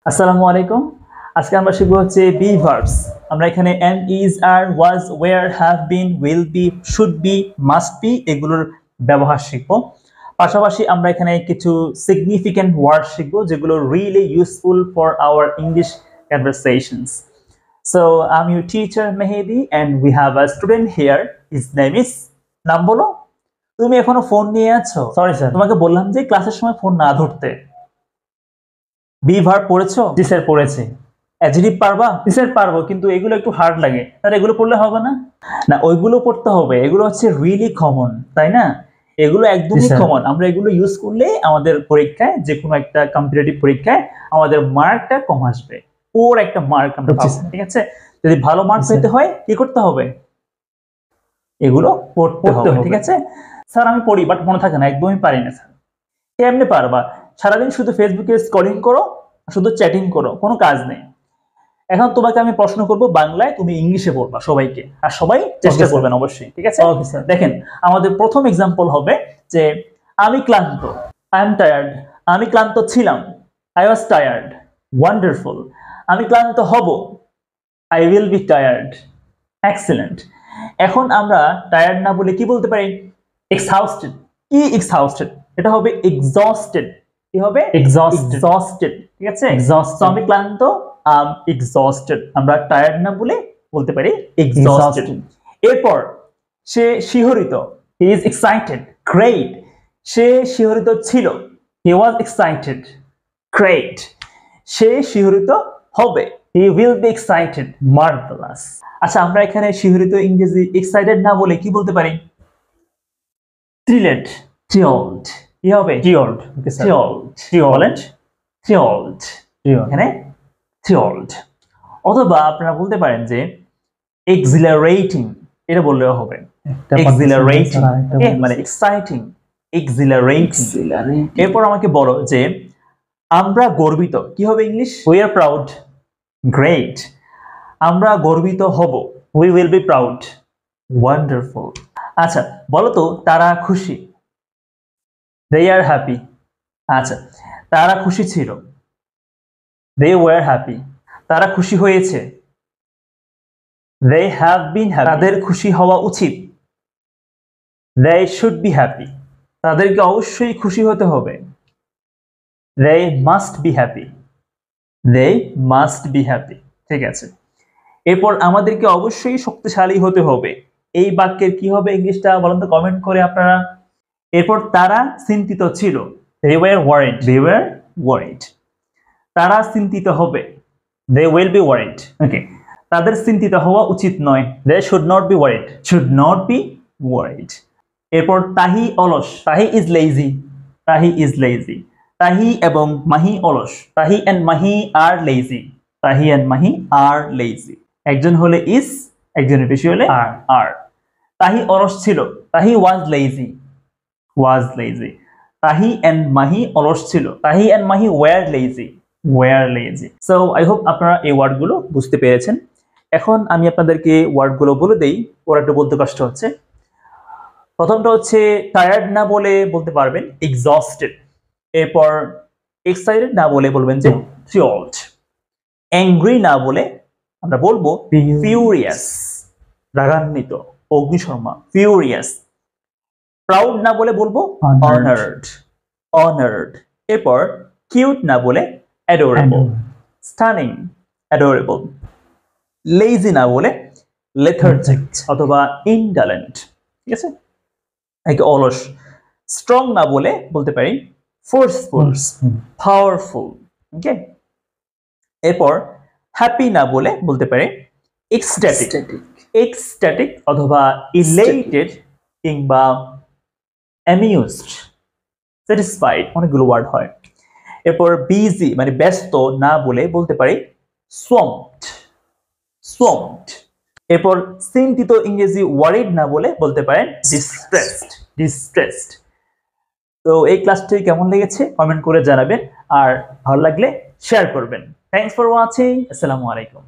আসসালামু আলাইকুম। আজকে আমরা শিখব হচ্ছে বি ভার্বস। আমরা এখানে am, is, are, was, were, have been, will be, should be, must be এগুলোর ব্যবহার শিখব। পাশাপাশি আমরা এখানে কিছু সিগনিফিক্যান্ট ওয়ার্ড শিখব যেগুলো really useful for our English conversations. So I'm your teacher Mehdi and we have a student here. His name is নাম বলো। তুমি এখনো ফোন নিয়ে আছো? সরি স্যার, তোমাকে বললাম যে ক্লাসের সময় ফোন না ধরতে। বি ভার্ব পড়েছো? জি স্যার পড়েছি। অ্যাডজেক্টিভ পারবা? জি স্যার পারবো, কিন্তু এগুলো একটু হার্ড লাগে। তাহলে এগুলো পড়লে হবে না? না, ওইগুলো পড়তে হবে। এগুলো হচ্ছে রিয়েলি কমন, তাই না? এগুলো একদমই কমন। আমরা এগুলো ইউজ করলে আমাদের পরীক্ষায়, যে কোনো একটা কম্পিটিটিভ পরীক্ষায় আমাদের মার্কটা কম আসবে। ওর একটা মার্ক আমরা পাবো, ঠিক আছে? যদি ভালো মার্ক পেতে হয় কি করতে হবে? এগুলো পড়তে হবে, ঠিক আছে? স্যার আমি পড়ি বাট মনে থাকে না, একদমই পারি না স্যার। কেমনে পারবা? সারাদিন শুধু ফেসবুকে স্ক্রলিং করো, শুধু চ্যাটিং করো, কোনো কাজ নেই। এখন তোমাকে আমি প্রশ্ন করব বাংলায়, তুমি ইংলিশে বলবা সবাইকে, আর সবাই চেষ্টা করবেন অবশ্যই, ঠিক আছে? Okay sir. দেখেন, আমাদের প্রথম এক্সাম্পল হবে যে আমি ক্লান্ত, আই এম টায়ার্ড। আমি ক্লান্ত ছিলাম, আই ওয়াজ টায়ার্ড। ওয়ান্ডারফুল। আমি ক্লান্ত হব, I will be tired. Excellent. এখন আমরা টায়ার্ড না বলে কি বলতে পারি? এক্সহাউস্টেড। কি এক্সহাউস্টেড? এটা হবে এক্সস্টেড। কি হবে? এক্সস্টেড, ঠিক আছে? এক্সস্টেড। আমি ক্লান্ত, এক্সস্টেড। আমরা টায়ার্ড না বলে বলতে পারি এক্সস্টেড। এরপর সে শিহরিত, হি ইজ এক্সাইটেড। গ্রেট। সে শিহরিত ছিল, হি ওয়াজ এক্সাইটেড। গ্রেট। সে শিহরিত হবে, he will be excited. Marvellous. আচ্ছা, আমরা এখানে শিহরিত ইংরেজি এক্সাইটেড না বলে কি বলতে পারি? Thrilled, thrilled. কি হবে? Thrilled. Okay sir. Thrilled, thrilled. এখানে থ্রিলড। অথবা আপনারা বলতে পারেন যে এক্সিলারেটিং, এটা বললেও হবে। এক্সিলারেটিং, মানে এক্সাইটিং, এক্সিলারেটিং। এরপর আমাকে বলো যে আমরা গর্বিত, কি হবে English? We are proud. Great. আমরা গর্বিত হব, we will be proud. Wonderful. আচ্ছা বলো তো, তারা খুশি, they are happy। আচ্ছা, তারা খুশি ছিল, they were happy। তারা খুশি হয়েছে, they have been happy। তাদের খুশি হওয়া উচিত, they should be happy। তাদেরকে অবশ্যই খুশি হতে হবে, they must be happy। they must be happy। ঠিক আছে। এরপর আমাদেরকে অবশ্যই শক্তিশালী হতে হবে। এই বাক্যের কি হবে ইংলিশটা বলেন তো কমেন্ট করে আপনারা। এরপর তারা চিন্তিত ছিল, they were worried। they were worried। তারা চিন্তিত হবে, they will be worried। ওকে। তাদের চিন্তিত হওয়া উচিত নয়, they should not be worried। should not be worried। এরপর তাহি অলস, তাহি is lazy। তাহি is lazy। তাহি এবং মাহি অলস, তাহি and Mahi are lazy। তাহি and Mahi are lazy। একজন হলে is, একজনের বেশি হলে are। তাহি অলস ছিল, তাহি was lazy। was lazy। তাহি and Mahi অলস ছিল, তাহি and Mahi were lazy। were lazy। So I hope আপনারা এই ওয়ার্ডগুলো বুঝতে পেরেছেন। এখন আমি আপনাদেরকে ওয়ার্ডগুলো বলে দেই, ওরা একটু বলতে কষ্ট হচ্ছে। প্রথমটা হচ্ছে টায়ার্ড না বলে বলতে পারবেন এক্সস্টেড। এরপর এক্সাইটেড না বলে বলবেন যে থ্রিলড। অ্যাংরি না বলে আমরা বলবো ফিউরিয়াস, রাগান্বিত, অগ্নিশর্মা, ফিউরিয়াস। প্রাউড না বলে বলবো অনার্ড, অনার্ড। এরপর কিউট না বলে অ্যাডোরেবল, স্টানিং, অ্যাডোরেবল। লেজি না বলে লেথার্জিক অথবা ইনডালেন্ট, ঠিক আছে? একে অলস। স্ট্রং না বলে বলতে পারি ফোর্সফুল, পাওয়ারফুল। ওকে। এরপর হ্যাপি না বলে বলতে পারি এক্সট্যাটিক, এক্সট্যাটিক অথবা ইলেটেড কিংবা অ্যামিউজড, স্যাটিসফাইড, অনেকগুলো ওয়ার্ড হয়। এরপর বিজি মানে ব্যস্ত না বলে বলতে পারি swamped, swamped। এরপর চিন্তিত ইংরেজি ওয়ারিড না বলে বলতে পারেন distressed, distressed। তো এই ক্লাসটি কেমন লেগেছে কমেন্ট করে জানাবেন, আর ভালো লাগলে শেয়ার করবেন। Thanks for watching. আসসালামু আলাইকুম।